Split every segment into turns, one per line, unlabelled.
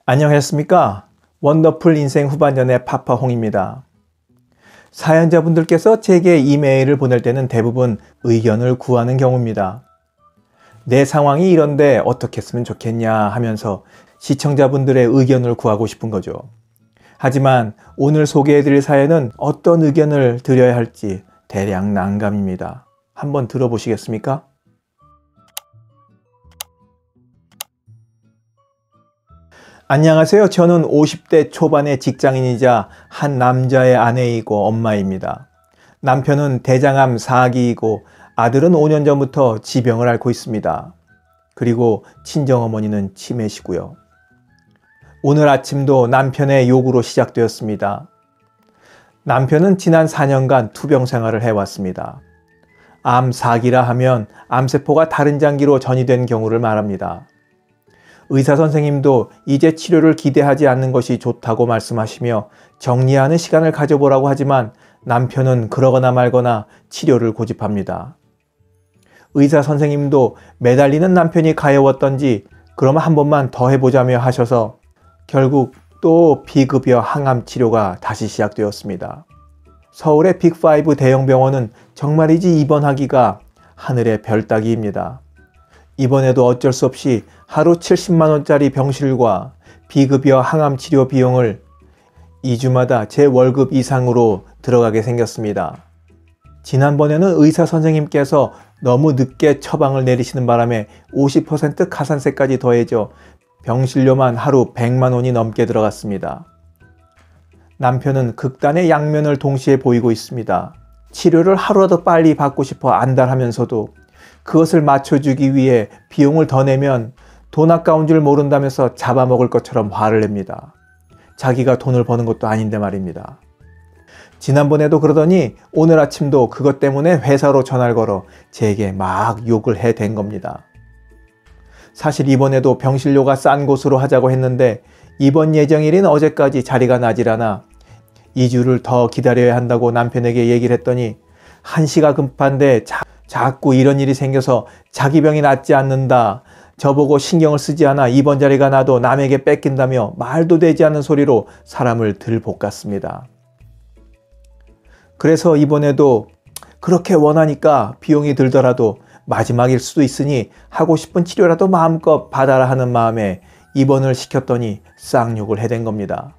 안녕하셨습니까? 원더풀 인생 후반전의 파파홍입니다. 사연자분들께서 제게 이메일을 보낼 때는 대부분 의견을 구하는 경우입니다. 내 상황이 이런데 어떻게 했으면 좋겠냐 하면서 시청자분들의 의견을 구하고 싶은 거죠. 하지만 오늘 소개해드릴 사연은 어떤 의견을 드려야 할지 대략 난감입니다. 한번 들어보시겠습니까? 안녕하세요. 저는 50대 초반의 직장인이자 한 남자의 아내이고 엄마입니다. 남편은 대장암 4기이고 아들은 5년 전부터 지병을 앓고 있습니다. 그리고 친정어머니는 치매시고요. 오늘 아침도 남편의 요구로 시작되었습니다. 남편은 지난 4년간 투병 생활을 해왔습니다. 암 4기라 하면 암세포가 다른 장기로 전이된 경우를 말합니다. 의사 선생님도 이제 치료를 기대하지 않는 것이 좋다고 말씀하시며 정리하는 시간을 가져보라고 하지만 남편은 그러거나 말거나 치료를 고집합니다. 의사 선생님도 매달리는 남편이 가여웠던지 그럼 한 번만 더 해보자며 하셔서 결국 또 비급여 항암 치료가 다시 시작되었습니다. 서울의 빅5 대형 병원은 정말이지 입원하기가 하늘의 별 따기입니다. 이번에도 어쩔 수 없이 하루 70만원짜리 병실과 비급여 항암 치료 비용을 2주마다 제 월급 이상으로 들어가게 생겼습니다. 지난번에는 의사 선생님께서 너무 늦게 처방을 내리시는 바람에 50% 가산세까지 더해져 병실료만 하루 100만원이 넘게 들어갔습니다. 남편은 극단의 양면을 동시에 보이고 있습니다. 치료를 하루라도 빨리 받고 싶어 안달하면서도 그것을 맞춰주기 위해 비용을 더 내면 돈 아까운 줄 모른다면서 잡아먹을 것처럼 화를 냅니다. 자기가 돈을 버는 것도 아닌데 말입니다. 지난번에도 그러더니 오늘 아침도 그것 때문에 회사로 전화를 걸어 제게 막 욕을 해댄 겁니다. 사실 이번에도 병실료가 싼 곳으로 하자고 했는데 이번 예정일인 어제까지 자리가 나질 않아 2주를 더 기다려야 한다고 남편에게 얘기를 했더니 한시가 급한데 자꾸 이런 일이 생겨서 자기 병이 낫지 않는다. 저보고 신경을 쓰지 않아 이번 자리가 나도 남에게 뺏긴다며 말도 되지 않는 소리로 사람을 들볶았습니다. 그래서 이번에도 그렇게 원하니까 비용이 들더라도 마지막일 수도 있으니 하고 싶은 치료라도 마음껏 받아라 하는 마음에 입원을 시켰더니 쌍욕을 해댄 겁니다.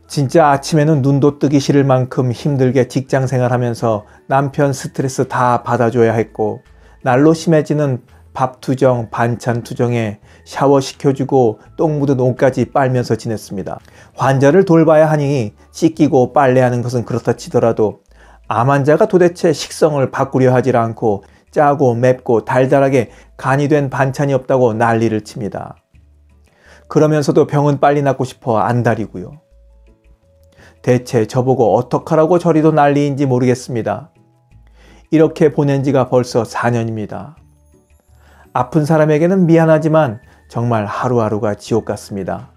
진짜 아침에는 눈도 뜨기 싫을 만큼 힘들게 직장 생활하면서 남편 스트레스 다 받아줘야 했고 날로 심해지는 밥 투정, 반찬 투정에 샤워 시켜주고 똥 묻은 옷까지 빨면서 지냈습니다. 환자를 돌봐야 하니 씻기고 빨래하는 것은 그렇다 치더라도 암 환자가 도대체 식성을 바꾸려 하질 않고 짜고 맵고 달달하게 간이 된 반찬이 없다고 난리를 칩니다. 그러면서도 병은 빨리 낫고 싶어 안달이고요. 대체 저보고 어떡하라고 저리도 난리인지 모르겠습니다. 이렇게 보낸 지가 벌써 4년입니다. 아픈 사람에게는 미안하지만 정말 하루하루가 지옥 같습니다.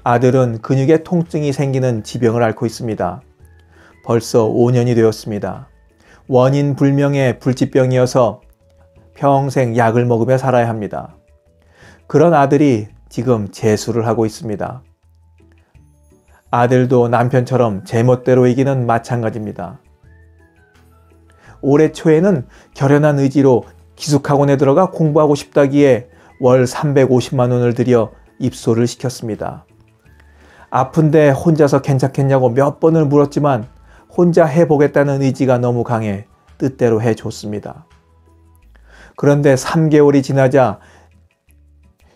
아들은 근육에 통증이 생기는 지병을 앓고 있습니다. 벌써 5년이 되었습니다. 원인 불명의 불치병이어서 평생 약을 먹으며 살아야 합니다. 그런 아들이 지금 재수를 하고 있습니다. 아들도 남편처럼 제멋대로 이기는 마찬가지입니다. 올해 초에는 결연한 의지로 기숙학원에 들어가 공부하고 싶다기에 월 350만 원을 들여 입소를 시켰습니다. 아픈데 혼자서 괜찮겠냐고 몇 번을 물었지만 혼자 해보겠다는 의지가 너무 강해 뜻대로 해줬습니다. 그런데 3개월이 지나자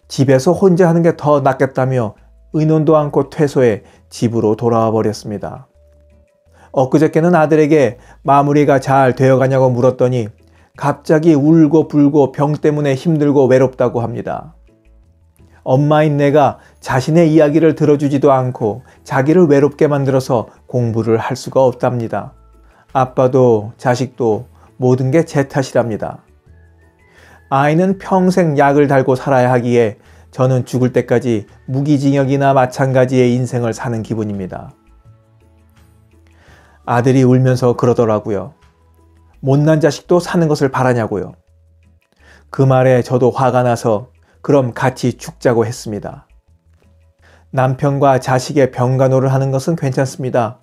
집에서 혼자 하는 게 더 낫겠다며 의논도 않고 퇴소해 집으로 돌아와 버렸습니다. 엊그저께는 아들에게 마무리가 잘 되어가냐고 물었더니 갑자기 울고 불고 병 때문에 힘들고 외롭다고 합니다. 엄마인 내가 자신의 이야기를 들어주지도 않고 자기를 외롭게 만들어서 공부를 할 수가 없답니다. 아빠도 자식도 모든 게 제 탓이랍니다. 아이는 평생 약을 달고 살아야 하기에 저는 죽을 때까지 무기징역이나 마찬가지의 인생을 사는 기분입니다. 아들이 울면서 그러더라고요. 못난 자식도 사는 것을 바라냐고요. 그 말에 저도 화가 나서 그럼 같이 죽자고 했습니다. 남편과 자식의 병간호를 하는 것은 괜찮습니다.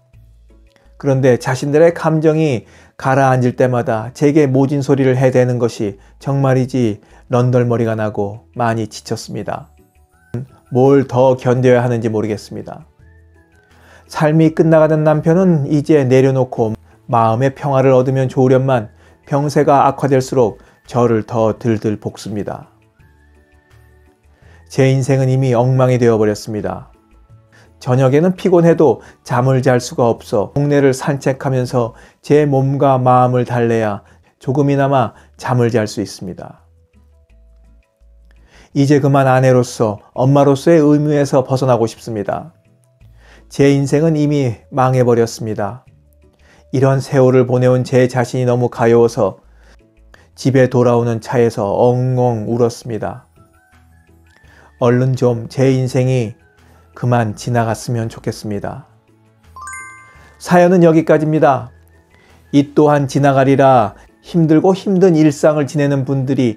그런데 자신들의 감정이 가라앉을 때마다 제게 모진 소리를 해대는 것이 정말이지 런덜머리가 나고 많이 지쳤습니다. 뭘 더 견뎌야 하는지 모르겠습니다. 삶이 끝나가는 남편은 이제 내려놓고 마음의 평화를 얻으면 좋으련만 병세가 악화될수록 저를 더 들들 볶습니다. 제 인생은 이미 엉망이 되어버렸습니다. 저녁에는 피곤해도 잠을 잘 수가 없어 동네를 산책하면서 제 몸과 마음을 달래야 조금이나마 잠을 잘 수 있습니다. 이제 그만 아내로서 엄마로서의 의무에서 벗어나고 싶습니다. 제 인생은 이미 망해버렸습니다. 이런 세월을 보내온 제 자신이 너무 가여워서 집에 돌아오는 차에서 엉엉 울었습니다. 얼른 좀 제 인생이 그만 지나갔으면 좋겠습니다. 사연은 여기까지입니다. 이 또한 지나가리라 힘들고 힘든 일상을 지내는 분들이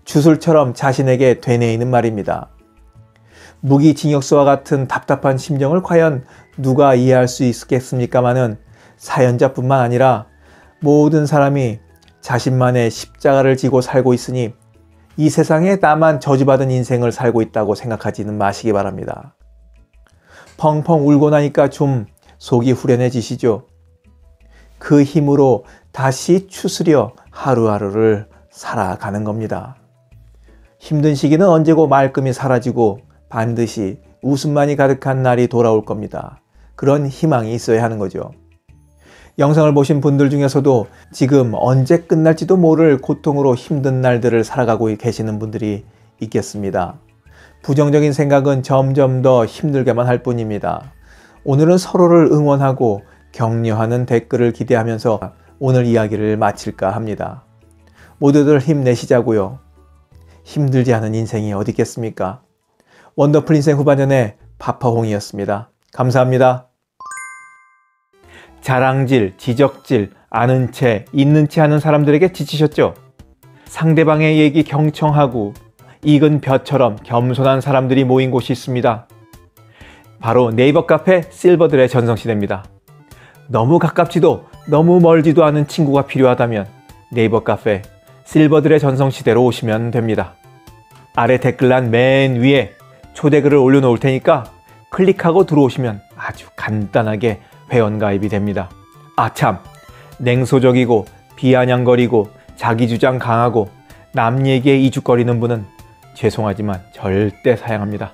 주술처럼 자신에게 되뇌이는 말입니다. 무기징역서와 같은 답답한 심정을 과연 누가 이해할 수 있겠습니까마는 사연자뿐만 아니라 모든 사람이 자신만의 십자가를 지고 살고 있으니 이 세상에 나만 저주받은 인생을 살고 있다고 생각하지는 마시기 바랍니다. 펑펑 울고 나니까 좀 속이 후련해지시죠? 그 힘으로 다시 추스려 하루하루를 살아가는 겁니다. 힘든 시기는 언제고 말끔히 사라지고 반드시 웃음만이 가득한 날이 돌아올 겁니다. 그런 희망이 있어야 하는 거죠. 영상을 보신 분들 중에서도 지금 언제 끝날지도 모를 고통으로 힘든 날들을 살아가고 계시는 분들이 있겠습니다. 부정적인 생각은 점점 더 힘들게만 할 뿐입니다. 오늘은 서로를 응원하고 격려하는 댓글을 기대하면서 오늘 이야기를 마칠까 합니다. 모두들 힘내시자고요. 힘들지 않은 인생이 어디 있겠습니까? 원더풀 인생 후반전의 파파홍이었습니다. 감사합니다. 자랑질, 지적질, 아는 채, 있는 채 하는 사람들에게 지치셨죠? 상대방의 얘기 경청하고 익은 벼처럼 겸손한 사람들이 모인 곳이 있습니다. 바로 네이버 카페 실버들의 전성시대입니다. 너무 가깝지도 너무 멀지도 않은 친구가 필요하다면 네이버 카페 실버들의 전성시대로 오시면 됩니다. 아래 댓글란 맨 위에 초대글을 올려놓을 테니까 클릭하고 들어오시면 아주 간단하게 회원가입이 됩니다. 아참, 냉소적이고 비아냥거리고 자기주장 강하고 남 얘기에 이죽거리는 분은 죄송하지만 절대 사양합니다.